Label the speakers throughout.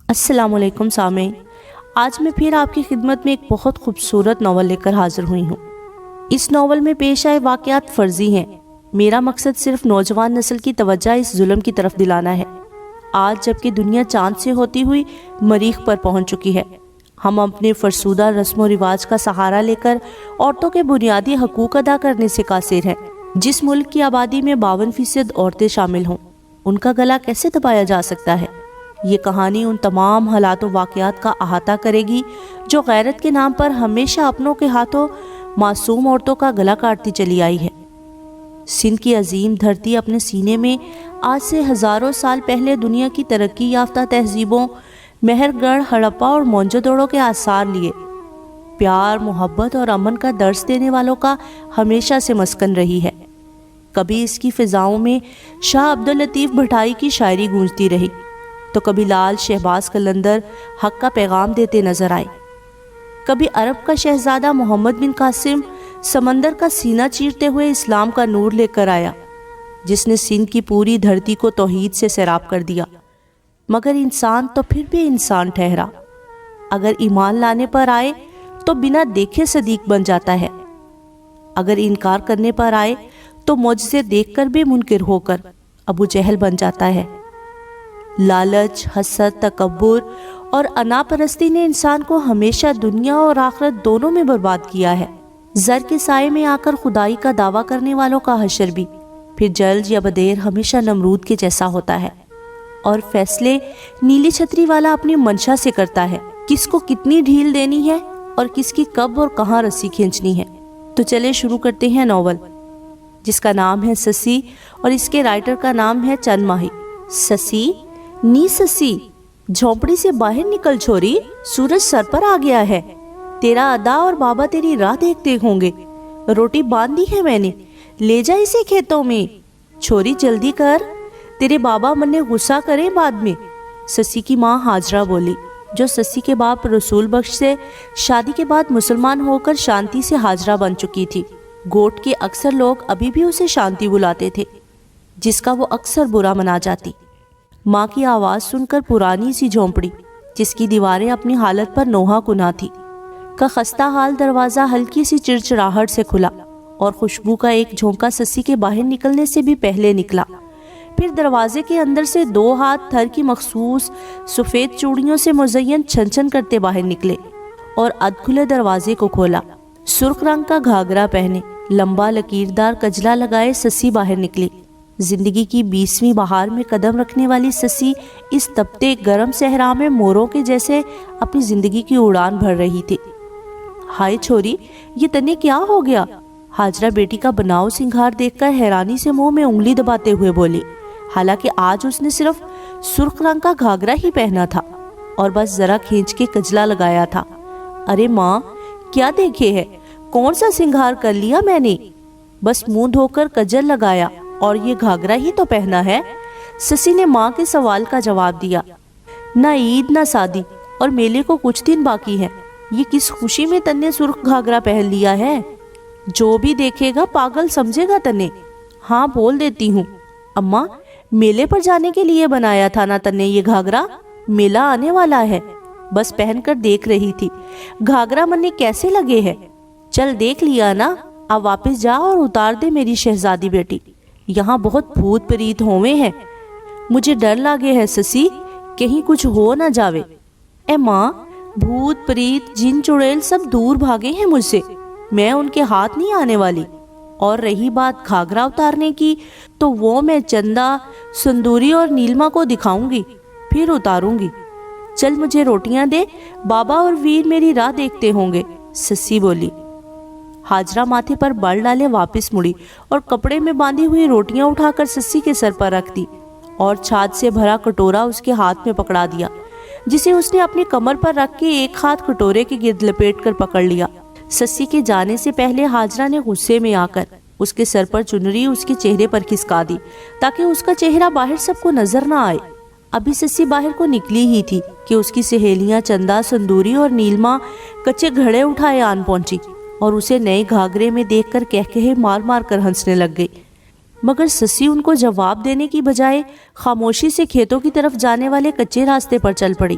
Speaker 1: السلام علیکم سامعین، آج میں پھر آپ کی خدمت میں ایک بہت خوبصورت ناول لے کر حاضر ہوئی ہوں۔ اس ناول میں پیش آئے واقعات فرضی ہیں۔ میرا مقصد صرف نوجوان نسل کی توجہ اس ظلم کی طرف دلانا ہے۔ آج جبکہ دنیا چاند سے ہوتی ہوئی مریخ پر پہنچ چکی ہے، ہم اپنے فرسودہ رسم و رواج کا سہارا لے کر عورتوں کے بنیادی حقوق ادا کرنے سے قاصر ہیں۔ جس ملک کی آبادی میں 52% عورتیں شامل ہوں، ان کا گلا کیسے دبایا جا سکتا ہے؟ یہ کہانی ان تمام حالات و واقعات کا احاطہ کرے گی جو غیرت کے نام پر ہمیشہ اپنوں کے ہاتھوں معصوم عورتوں کا گلا کاٹتی چلی آئی ہے۔ سندھ کی عظیم دھرتی اپنے سینے میں آج سے ہزاروں سال پہلے دنیا کی ترقی یافتہ تہذیبوں مہر گڑھ، ہڑپا اور موہنجودڑو کے آثار لیے پیار، محبت اور امن کا درس دینے والوں کا ہمیشہ سے مسکن رہی ہے۔ کبھی اس کی فضاؤں میں شاہ عبداللطیف بھٹائی کی شاعری گونجتی رہی تو کبھی لال شہباز قلندر حق کا پیغام دیتے نظر آئے۔ کبھی عرب کا شہزادہ محمد بن قاسم سمندر کا سینہ چیرتے ہوئے اسلام کا نور لے کر آیا، جس نے سندھ کی پوری دھرتی کو توحید سے سیراب کر دیا۔ مگر انسان تو پھر بھی انسان ٹھہرا۔ اگر ایمان لانے پر آئے تو بنا دیکھے صدیق بن جاتا ہے، اگر انکار کرنے پر آئے تو معجزے دیکھ کر بھی منکر ہو کر ابو جہل بن جاتا ہے۔ لالچ، حسد، تکبر اور انا پرستی نے انسان کو ہمیشہ دنیا اور آخرت دونوں میں برباد کیا ہے۔ زر کے سائے میں آ کر خدائی کا دعویٰ کرنے والوں کا حشر بھی پھر جلد یا بدیر ہمیشہ نمرود کے جیسا ہوتا ہے، اور فیصلے نیلی چھتری والا اپنی منشا سے کرتا ہے، کس کو کتنی ڈھیل دینی ہے اور کس کی کب اور کہاں رسی کھینچنی ہے۔ تو چلے شروع کرتے ہیں ناول، جس کا نام ہے سسی اور اس کے رائٹر کا نام ہے چند ماہی۔ سسی، نی سسی، جھونپڑی سے باہر نکل چھوری، سورج سر پر آ گیا ہے، تیرا ادا اور بابا تیری راہ دیکھتے ہوں گے، روٹی باندھ دی ہے میں نے، لے جا اسے کھیتوں میں، چھوری جلدی کر، تیرے بابا مننے غصہ کریں بعد میں۔ سسی کی ماں ہاجرہ بولی، جو سسی کے باپ رسول بخش سے شادی کے بعد مسلمان ہو کر شانتی سے ہاجرہ بن چکی تھی۔ گوٹ کے اکثر لوگ ابھی بھی اسے شانتی بلاتے تھے، جس کا وہ اکثر برا منا جاتی۔ ماں کی آواز سن کر پرانی سی جھونپڑی، جس کی دیواریں اپنی حالت پر نوحہ کنا تھی، کا خستہ حال دروازہ ہلکی سی چڑچڑاہٹ سے کھلا اور خوشبو کا ایک جھونکا سسی کے باہر نکلنے سے بھی پہلے نکلا۔ پھر دروازے کے اندر سے 2 ہاتھ تھر کی مخصوص سفید چوڑیوں سے مزین چھن چھن کرتے باہر نکلے اور ادھ کھلے دروازے کو کھولا۔ سرخ رنگ کا گھاگرا پہنے، لمبا لکیردار کجلا لگائے سسی باہر نکلی۔ زندگی کی 20ویں بہار میں قدم رکھنے والی سسی اس تپتے گرم صحرا میں موروں کے جیسے اپنی زندگی کی اڑان بھر رہی تھی۔ ہائے چھوری، یہ تنے کیا ہو گیا؟ ہاجرہ بیٹی کا بناؤ سنگھار دیکھ کر حیرانی سے منہ میں انگلی دباتے ہوئے بولی، حالانکہ آج اس نے صرف سرخ رنگ کا گھاگرا ہی پہنا تھا اور بس ذرا کھینچ کے کجلا لگایا تھا۔ ارے ماں، کیا دیکھے ہے؟ کون سا سنگھار کر لیا میں نے؟ بس منہ دھو کر کجل لگایا اور یہ گھاگرا ہی تو پہنا ہے۔ سسی نے ماں کے سوال کا جواب دیا۔ نہ عید نہ شادی اور میلے کو کچھ دن باقی ہے، یہ کس خوشی میں تنے سرخ گھاگرا پہن لیا ہے؟ جو بھی دیکھے گا پاگل سمجھے گا تنے۔ ہاں بول دیتی ہوں اماں، میلے پر جانے کے لیے بنایا تھا نا تنے یہ گھاگرا؟ میلہ آنے والا ہے، بس پہن کر دیکھ رہی تھی گھاگرا مننے کیسے لگے ہے۔ چل دیکھ لیا نا، اب واپس جا اور اتار دے میری شہزادی بیٹی، یہاں بہت بھوت پریت ہوئے ہیں، مجھے ڈر لاگے ہے سسی، کہیں کچھ ہو نہ جاوے۔ اے ماں، بھوت پریت جن چڑیل سب دور بھاگے ہیں مجھ سے، میں ان کے ہاتھ نہیں آنے والی۔ اور رہی بات گھاگرا اتارنے کی، تو وہ میں چندا، سندوری اور نیلما کو دکھاؤں گی، پھر اتاروں گی۔ چل مجھے روٹیاں دے، بابا اور ویر میری راہ دیکھتے ہوں گے، سسی بولی۔ ہاجرہ ماتھے پر بل ڈالے واپس مڑی اور کپڑے میں باندھی ہوئی روٹیاں اٹھا کر سسی کے سر پر رکھ دی اور چھاچھ سے بھرا کٹورا اس کے ہاتھ میں پکڑا دیا، جسے اس نے اپنی کمر پر رکھ کے ایک ہاتھ کٹورے کے گرد لپیٹ کر پکڑ لیا۔ سسی کے جانے سے پہلے ہاجرہ نے غصے میں آ کر اس کے سر پر چنری اس کے چہرے پر کھسکا دی تاکہ اس کا چہرہ باہر سب کو نظر نہ آئے۔ ابھی سسی باہر کو نکلی ہی تھی کہ اس کی سہیلیاں چندا، سندوری اور نیلما کچے گھڑے اٹھائے آن پہنچی اور اسے نئے گھاگرے میں دیکھ کر کہکہے مار مار کر ہنسنے لگ گئی۔ مگر سسی ان کو جواب دینے کی بجائے خاموشی سے کھیتوں کی طرف جانے والے کچے راستے پر چل پڑی۔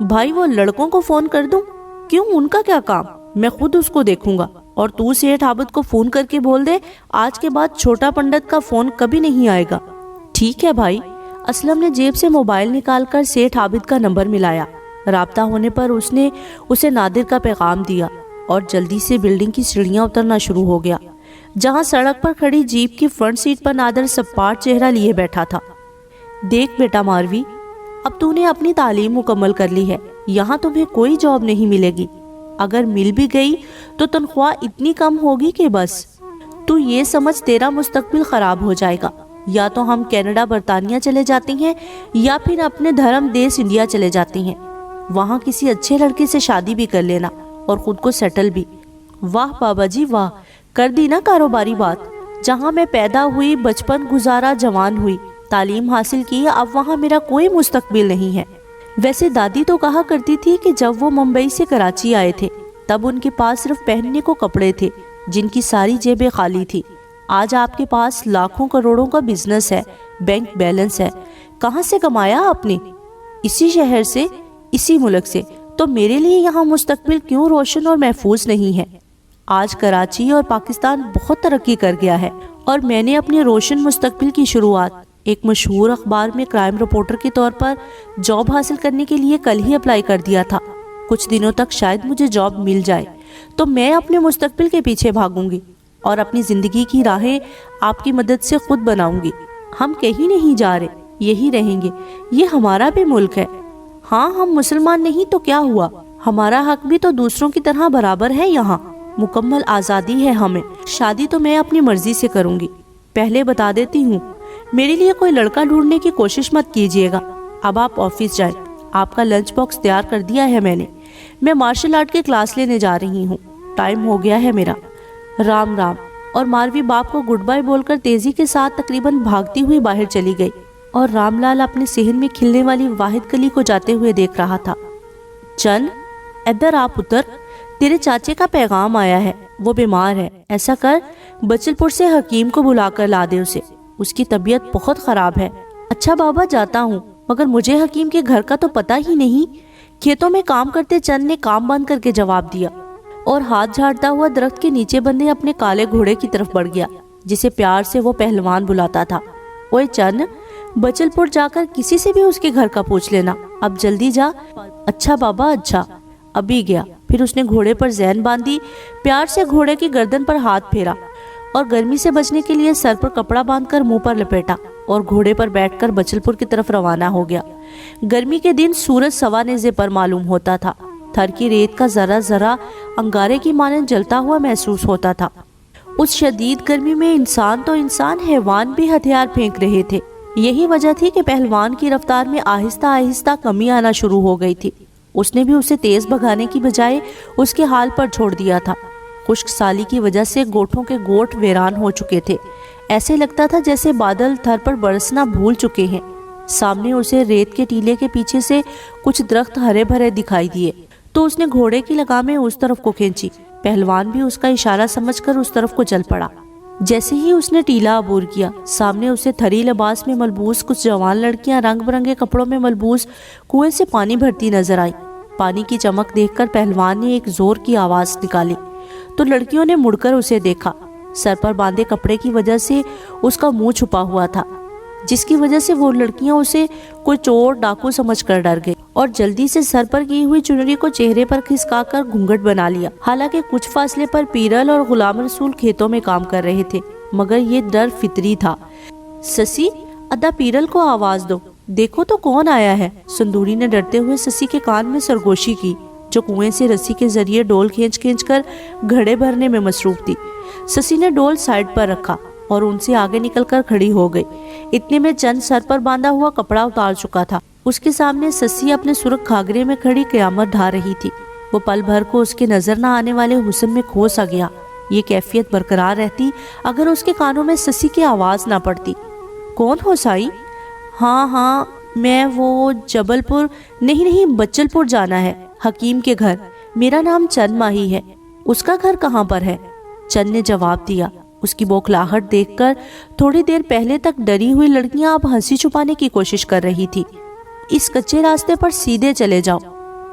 Speaker 1: بھائی وہ لڑکوں کو فون کر دوں؟ کیوں، ان کا کیا کام؟ میں خود اس کو دیکھوں گا۔ اور تو سیٹھ عابد کو فون کر کے بول دے آج کے بعد چھوٹا پنڈت کا فون کبھی نہیں آئے گا۔ ٹھیک ہے بھائی۔ اسلم نے جیب سے موبائل نکال کر سیٹھ عابد کا نمبر ملایا۔ رابطہ ہونے پر اس نے اسے نادر کا پیغام دیا اور جلدی سے بلڈنگ کی سیڑھیاں اترنا شروع ہو گیا، جہاں سڑک پر کھڑی جیپ کی فرنٹ سیٹ پر نادر سپاٹ چہرہ لیے بیٹھا تھا۔ دیکھ بیٹا ماروی، اب تو نے اپنی تعلیم مکمل کر لی ہے، یہاں تمہیں کوئی جاب نہیں ملے گی، اگر مل بھی گئی تو تنخواہ اتنی کم ہوگی کہ بس تو یہ سمجھ تیرا مستقبل خراب ہو جائے گا۔ یا تو ہم کینیڈا برطانیہ چلے جاتے ہیں یا پھر اپنے دھرم دیس انڈیا چلے جاتے ہیں، وہاں کسی اچھے لڑکے سے شادی بھی کر لینا اور خود کو سیٹل بھی۔ واہ بابا جی واہ، کر دی نا کاروباری بات۔ جہاں میں پیدا ہوئی، بچپن گزارا، جوان ہوئی، تعلیم حاصل کی، اب وہاں میرا کوئی مستقبل نہیں ہے۔ ویسے دادی تو کہا کرتی تھی کہ جب وہ ممبئی سے کراچی آئے تھے تب ان کے پاس صرف پہننے کو کپڑے تھے جن کی ساری جیبیں خالی تھی۔ آج آپ کے پاس لاکھوں کروڑوں کا بزنس ہے، بینک بیلنس ہے۔ کہاں سے کمایا آپ نے؟ اسی شہر سے، اسی ملک سے۔ تو میرے لیے یہاں مستقبل کیوں روشن اور محفوظ نہیں ہے؟ آج کراچی اور پاکستان بہت ترقی کر گیا ہے اور میں نے اپنے روشن مستقبل کی شروعات ایک مشہور اخبار میں کرائم رپورٹر کے طور پر جاب حاصل کرنے کے لیے کل ہی اپلائی کر دیا تھا۔ کچھ دنوں تک شاید مجھے جاب مل جائے تو میں اپنے مستقبل کے پیچھے بھاگوں گی اور اپنی زندگی کی راہیں آپ کی مدد سے خود بناؤں گی۔ ہم کہیں نہیں جا رہے، یہی رہیں گے، یہ ہمارا بھی ملک ہے۔ ہاں ہم مسلمان نہیں تو کیا ہوا، ہمارا حق بھی تو دوسروں کی طرح برابر ہے، یہاں مکمل آزادی ہے ہمیں۔ شادی تو میں اپنی مرضی سے کروں گی۔ پہلے بتا دیتی ہوں، میرے لیے کوئی لڑکا ڈھونڈنے کی کوشش مت کیجیے گا۔ اب آپ آفس جائیں، آپ کا لنچ باکس تیار کر دیا ہے میں مارشل آرٹ کی کلاس لینے جا رہی ہوں، ٹائم ہو گیا ہے میرا۔ رام رام۔ اور ماروی باپ کو گڈ بائی بول کر تیزی کے ساتھ تقریباً بھاگتی ہوئی باہر چلی گئی اور رام لال اپنے صحن میں کھلنے والی واحد کلی کو جاتے ہوئے دیکھ رہا تھا۔ چند، ادھر آ پتر، تیرے چاچے کا پیغام آیا ہے، وہ بیمار ہے۔ ایسا کر، بچل پور سے حکیم کو بلا کر لا دے اسے، اس کی طبیعت بہت خراب ہے۔ اچھا بابا، جاتا ہوں، مگر مجھے حکیم کے گھر کا تو پتہ ہی نہیں۔ کھیتوں میں کام کرتے چند نے کام بند کر کے جواب دیا اور ہاتھ جھاڑتا ہوا درخت کے نیچے بندے اپنے کالے گھوڑے کی طرف بڑھ گیا جسے پیار سے وہ پہلوان بلاتا تھا۔ اوے چند، بچل پور جا کر کسی سے بھی اس کے گھر کا پوچھ لینا، اب جلدی جا۔ اچھا بابا، اچھا۔ ابھی گیا۔ پھر اس نے گھوڑے پر زین باندھی، پیار سے گھوڑے کی گردن پر ہاتھ پھیرا اور گرمی سے بچنے کے لیے سر پر کپڑا باندھ کر منہ پر لپیٹا اور گھوڑے پر بیٹھ کر بچل پور کی طرف روانہ ہو گیا۔ گرمی کے دن سورج سوا نیزے پر معلوم ہوتا تھا، تھر کی ریت کا ذرہ ذرہ انگارے کی مانند جلتا ہوا محسوس ہوتا تھا۔ اس شدید گرمی میں انسان تو انسان، حیوان بھی ہتھیار پھینک رہے تھے۔ یہی وجہ تھی کہ پہلوان کی رفتار میں آہستہ آہستہ کمی آنا شروع ہو گئی تھی۔ اس نے بھی اسے تیز بھگانے کی بجائے اس کے حال پر چھوڑ دیا تھا۔ خشک سالی کی وجہ سے گوٹھوں کے گوٹ ویران ہو چکے تھے، ایسے لگتا تھا جیسے بادل تھر پر برسنا بھول چکے ہیں۔ سامنے اسے ریت کے ٹیلے کے پیچھے سے کچھ درخت ہرے بھرے دکھائی دیے تو اس نے گھوڑے کی لگامیں اس طرف کو کھینچی۔ پہلوان بھی اس کا اشارہ سمجھ کر اس طرف کو چل پڑا۔ جیسے ہی اس نے ٹیلا عبور کیا، سامنے اسے تھری لباس میں ملبوس کچھ جوان لڑکیاں رنگ برنگے کپڑوں میں ملبوس کنویں سے پانی بھرتی نظر آئی۔ پانی کی چمک دیکھ کر پہلوان نے ایک زور کی آواز نکالی تو لڑکیوں نے مڑ کر اسے دیکھا۔ سر پر باندھے کپڑے کی وجہ سے اس کا منہ چھپا ہوا تھا، جس کی وجہ سے وہ لڑکیاں اسے کوئی چور ڈاکو سمجھ کر ڈر گئی اور جلدی سے سر پر کی ہوئی چنری کو چہرے پر کھسکا کر گھونگھٹ بنا لیا۔ حالانکہ کچھ فاصلے پر پیرل اور غلام رسول کھیتوں میں کام کر رہے تھے، مگر یہ ڈر فطری تھا۔ سسی، ادا پیرل کو آواز دو، دیکھو تو کون آیا ہے۔ سندوری نے ڈرتے ہوئے سسی کے کان میں سرگوشی کی، جو کنویں سے رسی کے ذریعے ڈول کھینچ کھینچ کر گھڑے بھرنے میں مصروف تھی۔ سسی نے ڈول سائیڈ پر رکھا اور ان سے آگے نکل کر کھڑی ہو گئی۔ اتنے میں چند سر پر باندھا ہوا کپڑا اتار چکا تھا۔ اس کے سامنے سسی اپنے سرخ گھاگرے میں کھڑی قیامت ڈھا رہی تھی۔ وہ پل بھر کو اس کے نظر نہ آنے والے حسن میں کھو سا گیا۔ یہ کیفیت برقرار رہتی اگر اس کے کانوں میں سسی کی آواز نہ پڑتی۔ کون ہو سائی؟ ہاں میں وہ جبل پور نہیں بچل پور جانا ہے، حکیم کے گھر۔ میرا نام چند ماہی ہے۔ اس کا گھر کہاں پر ہے؟ چند نے جواب دیا۔ اس کی بوکھلاہٹ دیکھ کر تھوڑی دیر پہلے تک ڈری ہوئی لڑکیاں اب ہنسی چھپانے کی کوشش کر رہی تھی۔ اس کچے راستے پر سیدھے چلے جاؤ،